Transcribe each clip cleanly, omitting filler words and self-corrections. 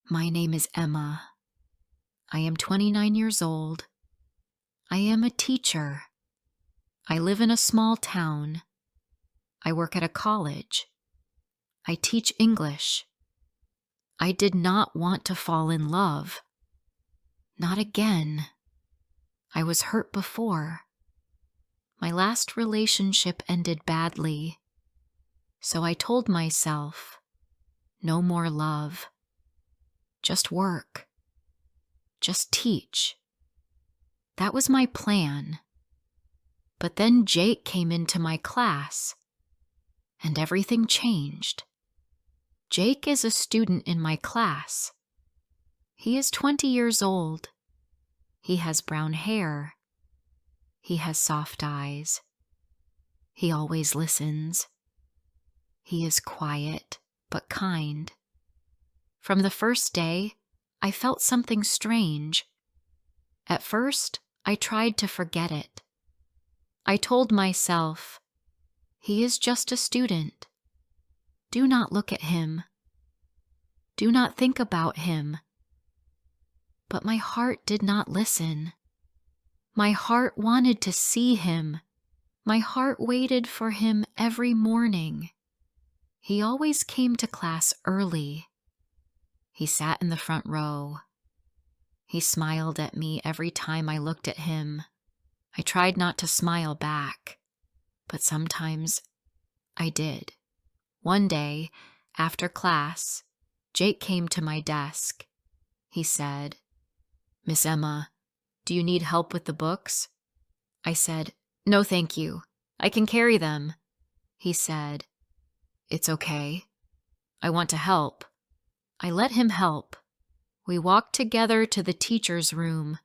My name is Emma. I am 29 years old. I am a teacher. I live in a small town. I work at a college. I teach English. I did not want to fall in love. Not again. I was hurt before. My last relationship ended badly. So I told myself, no more love. Just work. Just teach. That was my plan. But then Jake came into my class, and everything changed. Jake is a student in my class. He is 20 years old. He has brown hair. He has soft eyes. He always listens. He is quiet, but kind. From the first day, I felt something strange. At first, I tried to forget it. I told myself, he is just a student. Do not look at him. Do not think about him. But my heart did not listen. My heart wanted to see him. My heart waited for him every morning. He always came to class early. He sat in the front row. He smiled at me every time I looked at him. I tried not to smile back, but sometimes I did. One day, after class, Jake came to my desk. He said, "Miss Emma, do you need help with the books?" I said, "No, thank you. I can carry them." He said, "It's okay. I want to help." I let him help. We walked together to the teacher's room.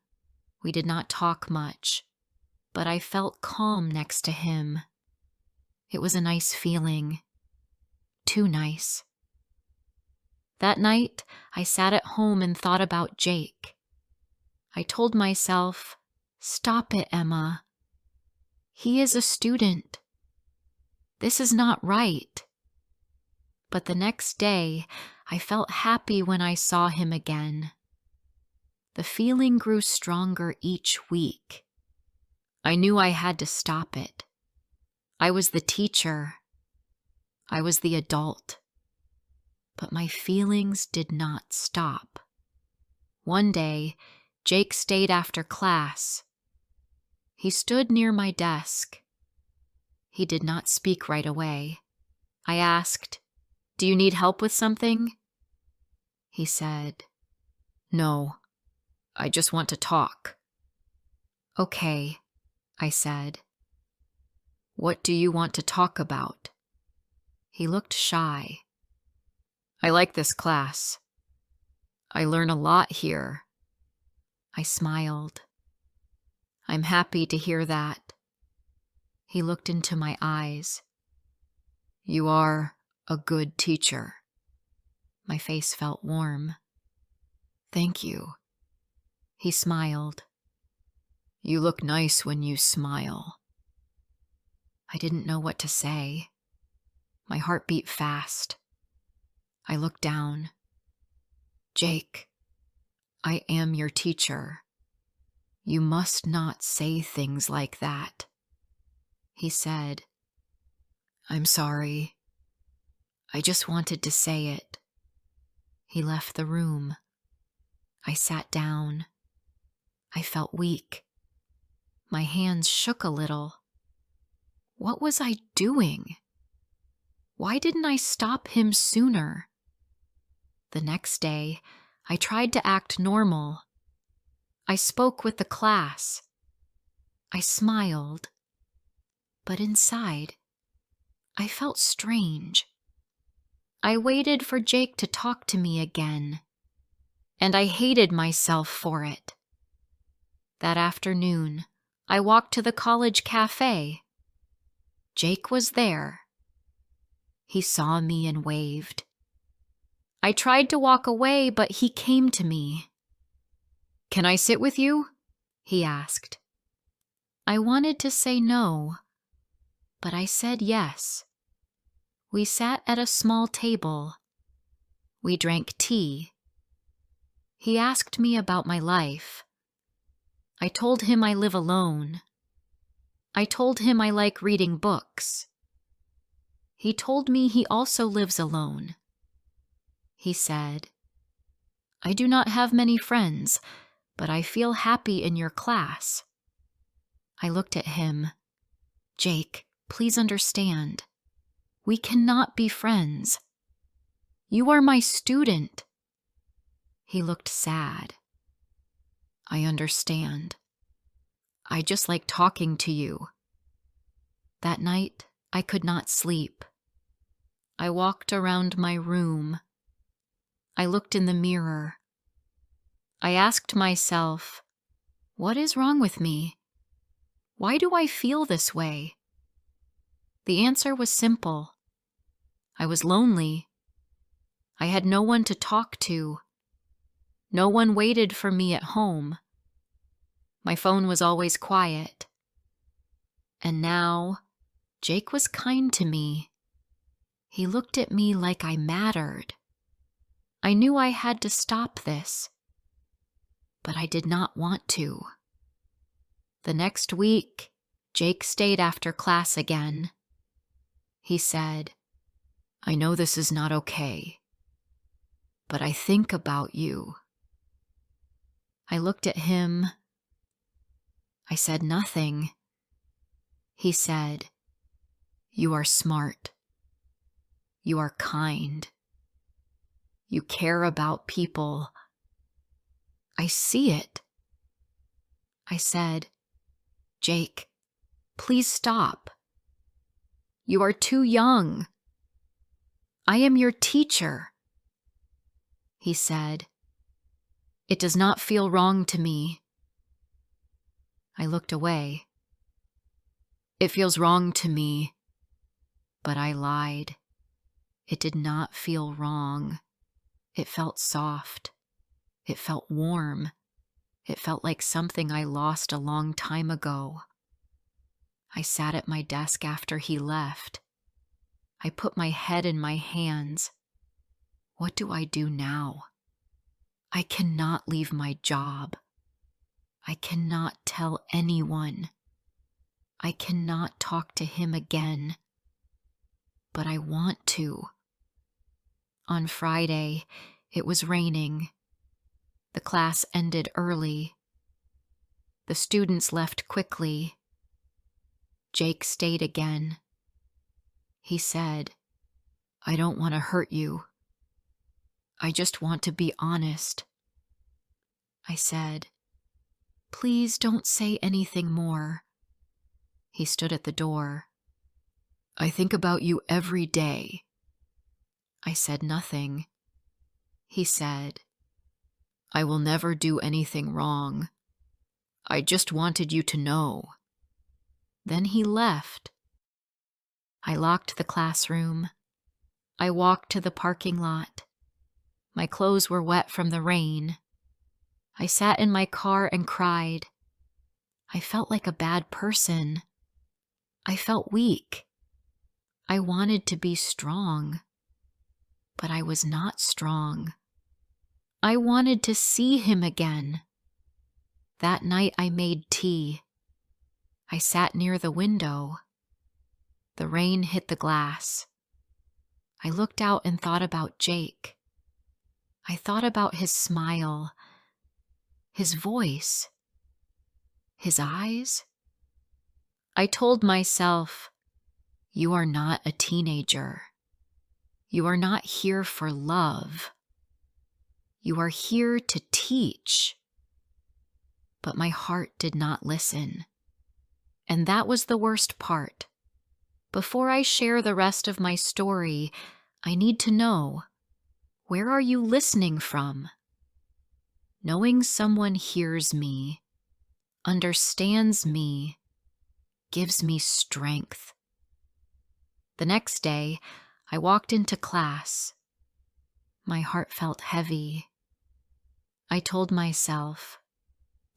We did not talk much, but I felt calm next to him. It was a nice feeling. Too nice. That night, I sat at home and thought about Jake. I told myself, "Stop it, Emma. He is a student. This is not right." But the next day, I felt happy when I saw him again. The feeling grew stronger each week. I knew I had to stop it. I was the teacher. I was the adult. But my feelings did not stop. One day, Jake stayed after class. He stood near my desk. He did not speak right away. I asked, "Do you need help with something?" He said, "No, I just want to talk." "Okay," I said. "What do you want to talk about?" He looked shy. "I like this class. I learn a lot here." I smiled. "I'm happy to hear that." He looked into my eyes. "You are a good teacher." My face felt warm. "Thank you." He smiled. "You look nice when you smile." I didn't know what to say. My heart beat fast. I looked down. "Jake, I am your teacher. You must not say things like that." He said, "I'm sorry. I just wanted to say it." He left the room. I sat down. I felt weak. My hands shook a little. What was I doing? Why didn't I stop him sooner? The next day, I tried to act normal. I spoke with the class. I smiled. But inside, I felt strange. I waited for Jake to talk to me again, and I hated myself for it. That afternoon, I walked to the college cafe. Jake was there. He saw me and waved. I tried to walk away, but he came to me. "Can I sit with you?" he asked. I wanted to say no, but I said yes. We sat at a small table. We drank tea. He asked me about my life. I told him I live alone. I told him I like reading books. He told me he also lives alone. He said, I do not have many friends, but I feel happy in your class. I looked at him. Jake, please understand. We cannot be friends. You are my student. He looked sad. I understand. I just like talking to you. That night, I could not sleep. I walked around my room. I looked in the mirror. I asked myself, what is wrong with me? Why do I feel this way? The answer was simple. I was lonely. I had no one to talk to. No one waited for me at home. My phone was always quiet. And now, Jake was kind to me. He looked at me like I mattered. I knew I had to stop this, but I did not want to. The next week, Jake stayed after class again. He said, I know this is not okay, but I think about you. I looked at him. I said nothing. He said, you are smart. You are kind. You care about people. I see it. I said, Jake, please stop. You are too young. I am your teacher. He said, it does not feel wrong to me. I looked away. It feels wrong to me, but I lied. It did not feel wrong. It felt soft. It felt warm. It felt like something I lost a long time ago. I sat at my desk after he left. I put my head in my hands. What do I do now? I cannot leave my job. I cannot tell anyone. I cannot talk to him again. But I want to. On Friday, it was raining. The class ended early. The students left quickly. Jake stayed again. He said, I don't want to hurt you. I just want to be honest. I said, please don't say anything more. He stood at the door. I think about you every day. I said nothing. He said, I will never do anything wrong. I just wanted you to know. Then he left. I locked the classroom. I walked to the parking lot. My clothes were wet from the rain. I sat in my car and cried. I felt like a bad person. I felt weak. I wanted to be strong, but I was not strong. I wanted to see him again. That night I made tea. I sat near the window. The rain hit the glass. I looked out and thought about Jake. I thought about his smile, his voice, his eyes. I told myself, you are not a teenager. You are not here for love. You are here to teach. But my heart did not listen. And that was the worst part. Before I share the rest of my story, I need to know, where are you listening from? Knowing someone hears me, understands me, gives me strength. The next day, I walked into class. My heart felt heavy. I told myself,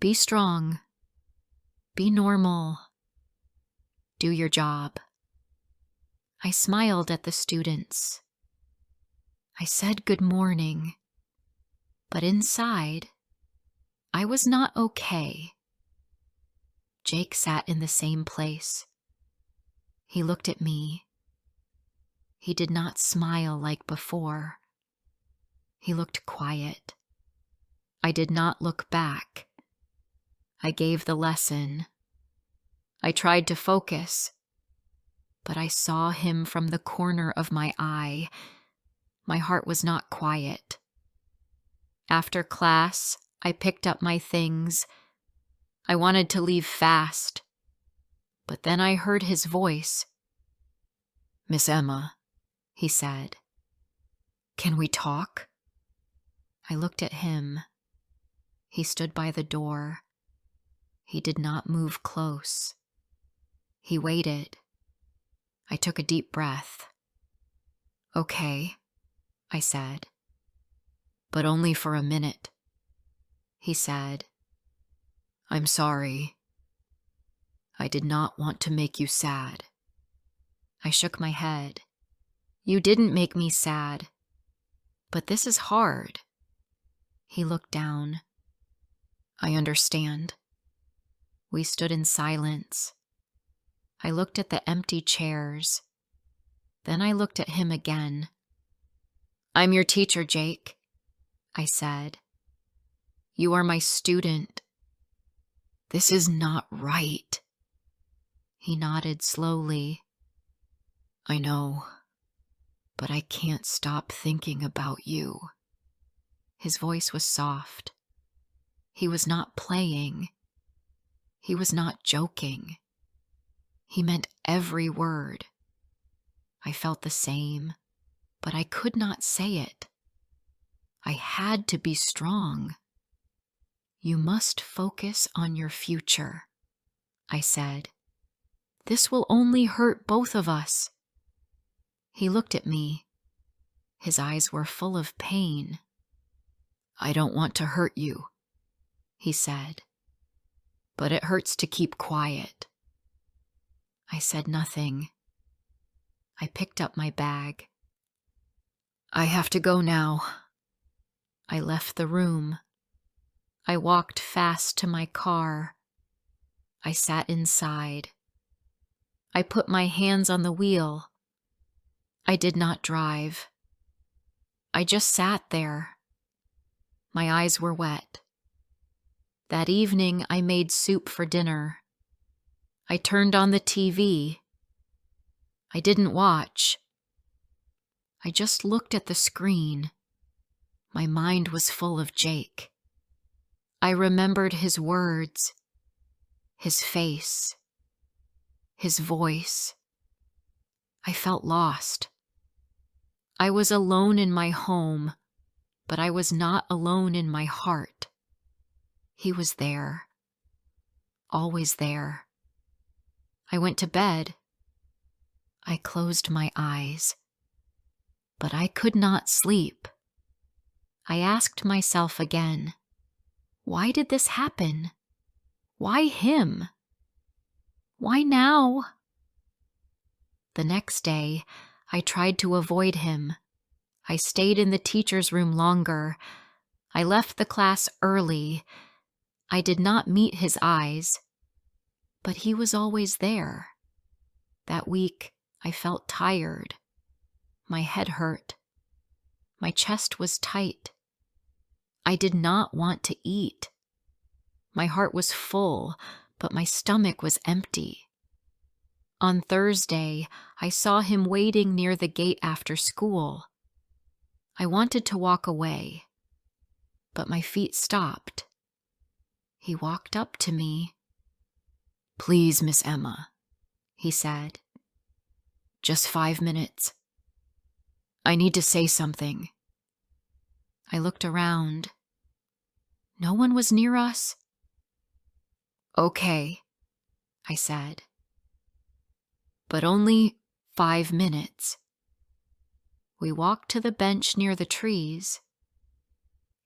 be strong, be normal, do your job. I smiled at the students. I said good morning. But inside, I was not okay. Jake sat in the same place. He looked at me. He did not smile like before. He looked quiet. I did not look back. I gave the lesson. I tried to focus, but I saw him from the corner of my eye. My heart was not quiet. After class, I picked up my things. I wanted to leave fast, but then I heard his voice. "Miss Emma," he said, "can we talk?" I looked at him. He stood by the door. He did not move close. He waited. I took a deep breath. "Okay," I said. "But only for a minute." He said, "I'm sorry. I did not want to make you sad." I shook my head. "You didn't make me sad. But this is hard." He looked down. "I understand." We stood in silence. I looked at the empty chairs. Then I looked at him again. "I'm your teacher, Jake," I said. "You are my student." "This is not right." He nodded slowly. "I know, but I can't stop thinking about you." His voice was soft. He was not playing. He was not joking. He meant every word. I felt the same, but I could not say it. I had to be strong. "You must focus on your future," I said. "This will only hurt both of us." He looked at me. His eyes were full of pain. "I don't want to hurt you," he said, "but it hurts to keep quiet." I said nothing. I picked up my bag. "I have to go now." I left the room. I walked fast to my car. I sat inside. I put my hands on the wheel. I did not drive. I just sat there. My eyes were wet. That evening, I made soup for dinner. I turned on the TV. I didn't watch. I just looked at the screen. My mind was full of Jake. I remembered his words, his face, his voice. I felt lost. I was alone in my home, but I was not alone in my heart. He was there, always there. I went to bed. I closed my eyes, but I could not sleep. I asked myself again, why did this happen? Why him? Why now? The next day, I tried to avoid him. I stayed in the teacher's room longer. I left the class early. I did not meet his eyes, but he was always there. That week, I felt tired. My head hurt. My chest was tight. I did not want to eat. My heart was full, but my stomach was empty. On Thursday, I saw him waiting near the gate after school. I wanted to walk away, but my feet stopped. He walked up to me. "Please, Miss Emma," he said. "Just 5 minutes. I need to say something." I looked around. No one was near us. "Okay," I said. "But only 5 minutes." We walked to the bench near the trees.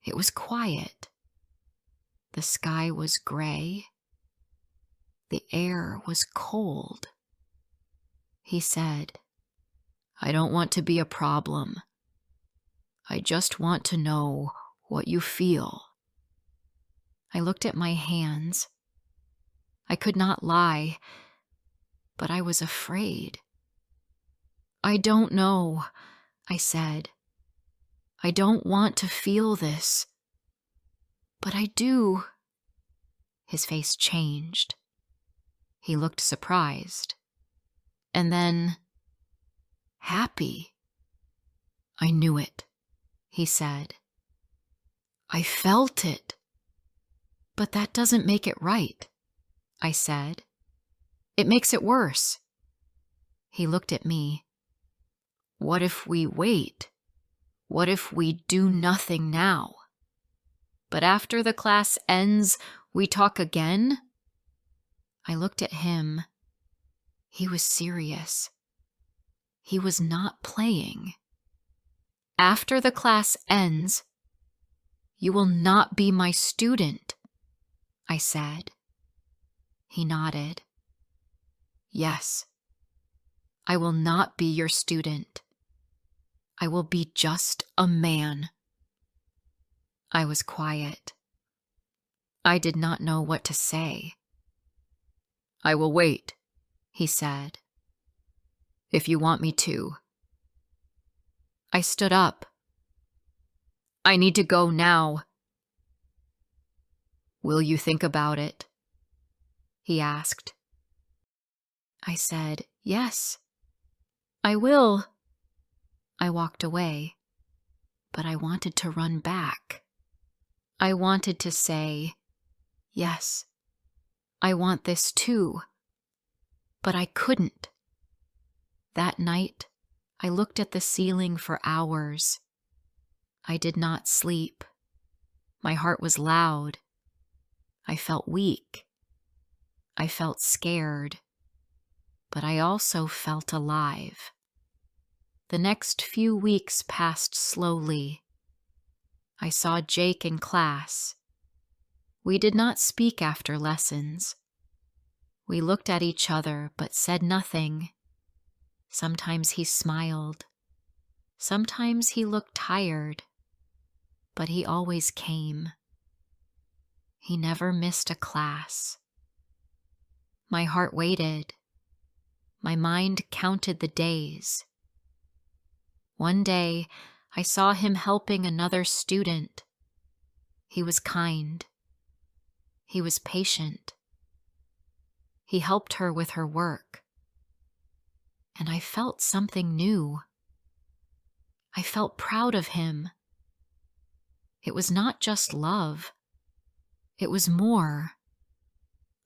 It was quiet. The sky was gray. The air was cold. He said, "I don't want to be a problem. I just want to know what you feel. I looked at my hands. I could not lie, but I was afraid. I don't know, I said. I don't want to feel this, but I do. His face changed. He looked surprised, and then happy. I knew it, he said. I felt it. But that doesn't make it right, I said. It makes it worse. He looked at me. What if we wait? What if we do nothing now? But after the class ends, we talk again? I looked at him. He was serious. He was not playing. After the class ends, you will not be my student, I said. He nodded. Yes, I will not be your student. I will be just a man. I was quiet. I did not know what to say. I will wait, he said, if you want me to. I stood up. I need to go now. Will you think about it? He asked. I said, yes, I will. I walked away, but I wanted to run back. I wanted to say, yes, I want this too, but I couldn't. That night, I looked at the ceiling for hours. I did not sleep. My heart was loud. I felt weak. I felt scared, but I also felt alive. The next few weeks passed slowly. I saw Jake in class. We did not speak after lessons. We looked at each other but said nothing. Sometimes he smiled. Sometimes he looked tired, but he always came. He never missed a class. My heart waited. My mind counted the days. One day, I saw him helping another student. He was kind. He was patient. He helped her with her work. And I felt something new. I felt proud of him. It was not just love. It was more.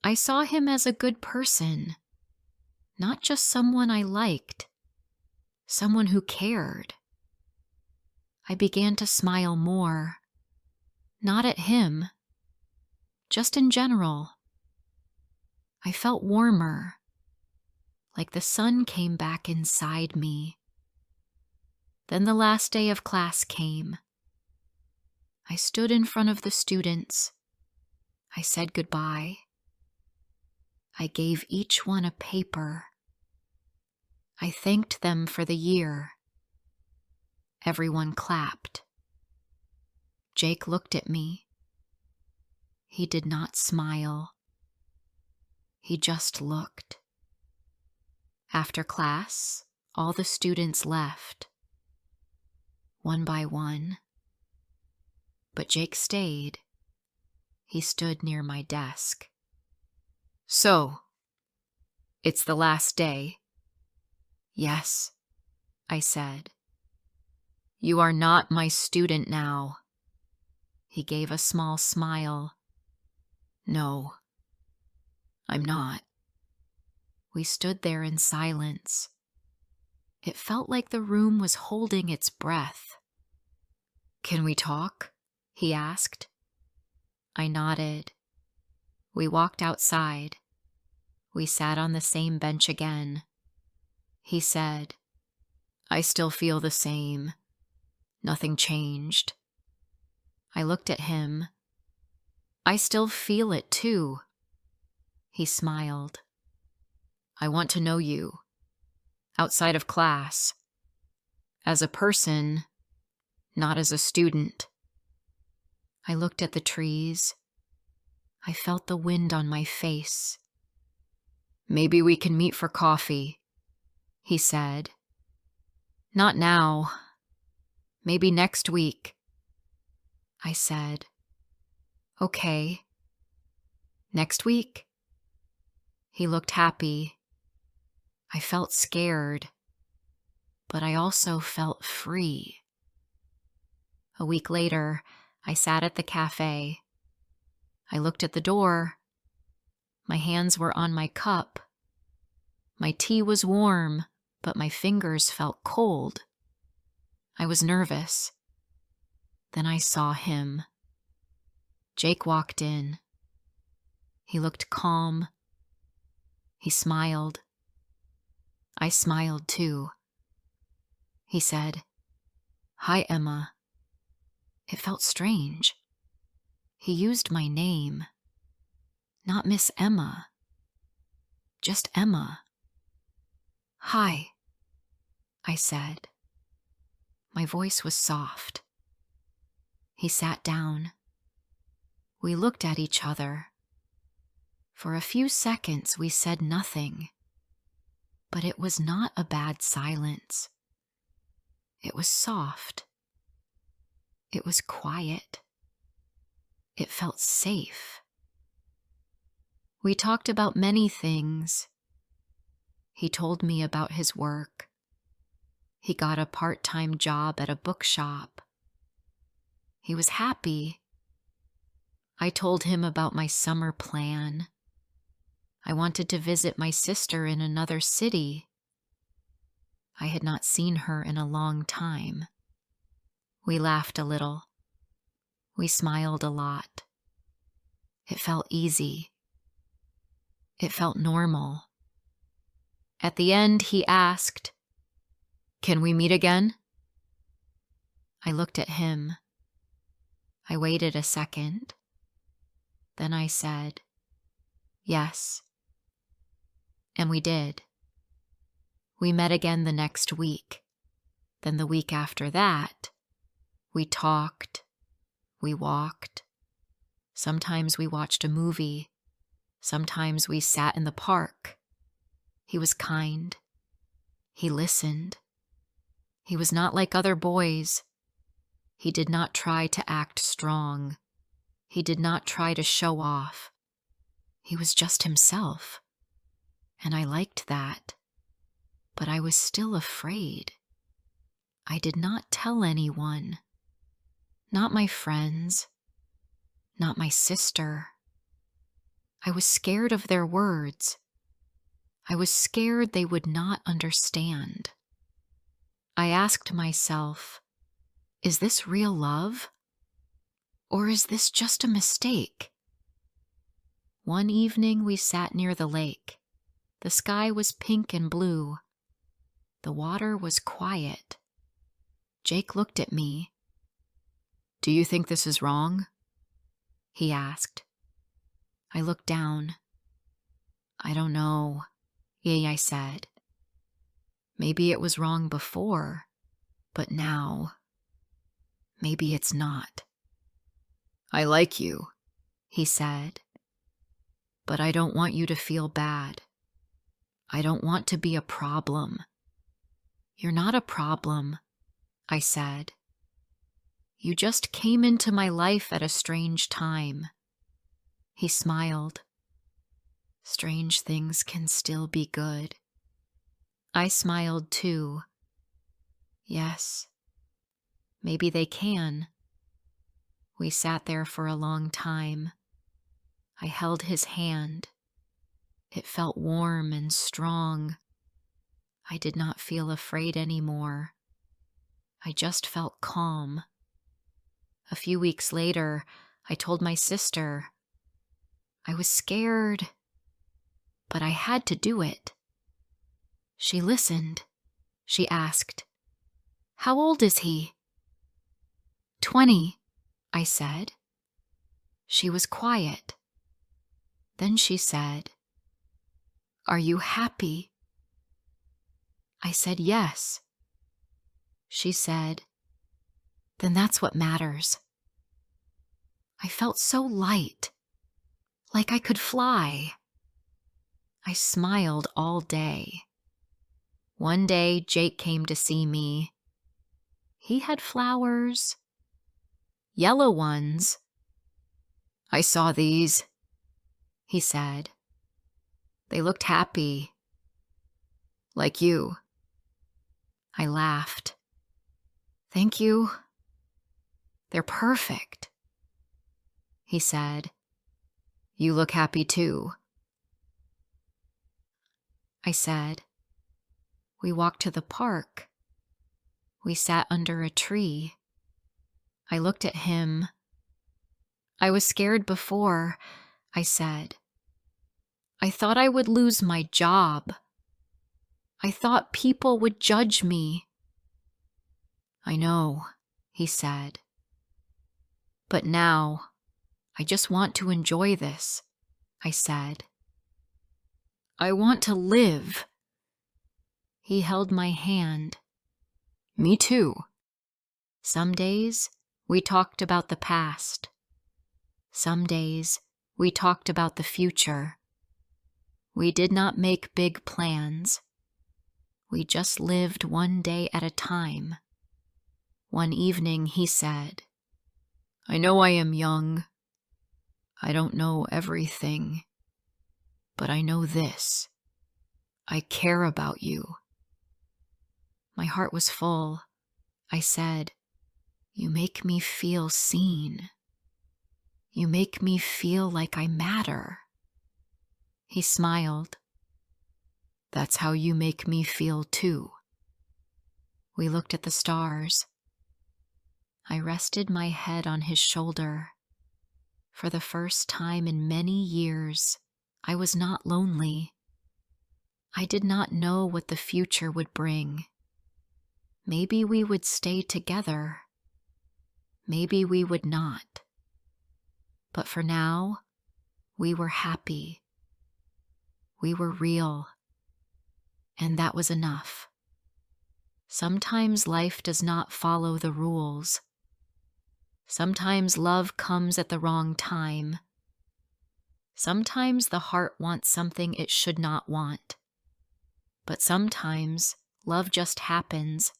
I saw him as a good person, not just someone I liked, someone who cared. I began to smile more, not at him, just in general. I felt warmer, like the sun came back inside me. Then the last day of class came. I stood in front of the students. I said goodbye. I gave each one a paper. I thanked them for the year. Everyone clapped. Jake looked at me. He did not smile. He just looked. After class, all the students left, one by one. But Jake stayed. He stood near my desk. So, it's the last day? Yes, I said. You are not my student now. He gave a small smile. No, I'm not. We stood there in silence. It felt like the room was holding its breath. Can we talk? He asked. I nodded. We walked outside. We sat on the same bench again. He said, I still feel the same. Nothing changed. I looked at him. I still feel it too. He smiled. I want to know you, outside of class, as a person, not as a student. I looked at the trees. I felt the wind on my face. "Maybe we can meet for coffee," he said. "Not now. Maybe next week." I said, "Okay. Next week?" He looked happy. I felt scared, but I also felt free. A week later, I sat at the cafe. I looked at the door. My hands were on my cup. My tea was warm, but my fingers felt cold. I was nervous. Then I saw him. Jake walked in. He looked calm. He smiled. I smiled too. He said, "Hi, Emma." It felt strange. He used my name. Not Miss Emma. Just Emma. "Hi," I said. My voice was soft. He sat down. We looked at each other. For a few seconds we said nothing. But it was not a bad silence. It was soft. It was quiet. It felt safe. We talked about many things. He told me about his work. He got a part-time job at a bookshop. He was happy. I told him about my summer plan. I wanted to visit my sister in another city. I had not seen her in a long time. We laughed a little. We smiled a lot. It felt easy. It felt normal. At the end, he asked, "Can we meet again?" I looked at him. I waited a second. Then I said, "Yes." And we did. We met again the next week. Then the week after that, we talked. We walked. Sometimes we watched a movie. Sometimes we sat in the park. He was kind. He listened. He was not like other boys. He did not try to act strong. He did not try to show off. He was just himself. And I liked that. But I was still afraid. I did not tell anyone. Not my friends. Not my sister. I was scared of their words. I was scared they would not understand. I asked myself, is this real love? Or is this just a mistake? One evening we sat near the lake. The sky was pink and blue. The water was quiet. Jake looked at me. "Do you think this is wrong?" he asked. I looked down. "I don't know," I said. "Maybe it was wrong before, but now, maybe it's not." "I like you," he said, "but I don't want you to feel bad. I don't want to be a problem." "You're not a problem," I said. "You just came into my life at a strange time." He smiled. Strange things can still be good. I smiled too. Yes, maybe they can. We sat there for a long time. I held his hand. It felt warm and strong. I did not feel afraid anymore. I just felt calm. A few weeks later, I told my sister. I was scared, but I had to do it. She listened. She asked, "How old is he?" 20, I said. She was quiet. Then she said, "Are you happy?" I said yes. She said, "Then that's what matters." I felt so light, like I could fly. I smiled all day. One day, Jake came to see me. He had flowers, yellow ones. "I saw these," he said. "They looked happy, like you." I laughed. "Thank you. They're perfect." He said, "You look happy too." I said, "We walked to the park. We sat under a tree." I looked at him. "I was scared before," I said. "I thought I would lose my job. I thought people would judge me." "I know," he said. "But now, I just want to enjoy this," I said. "I want to live." He held my hand. "Me too." Some days, we talked about the past. Some days, we talked about the future. We did not make big plans. We just lived one day at a time. One evening, he said, "I know I am young. I don't know everything. But I know this. I care about you." My heart was full. I said, "You make me feel seen. You make me feel like I matter." He smiled. "That's how you make me feel too." We looked at the stars. I rested my head on his shoulder. For the first time in many years, I was not lonely. I did not know what the future would bring. Maybe we would stay together. Maybe we would not. But for now, we were happy. We were real. And that was enough. Sometimes life does not follow the rules. Sometimes love comes at the wrong time. Sometimes the heart wants something it should not want. But sometimes love just happens,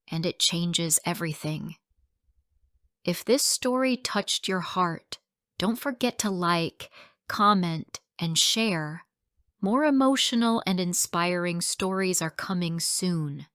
and it changes everything. If this story touched your heart, don't forget to like, comment, and share. More emotional and inspiring stories are coming soon.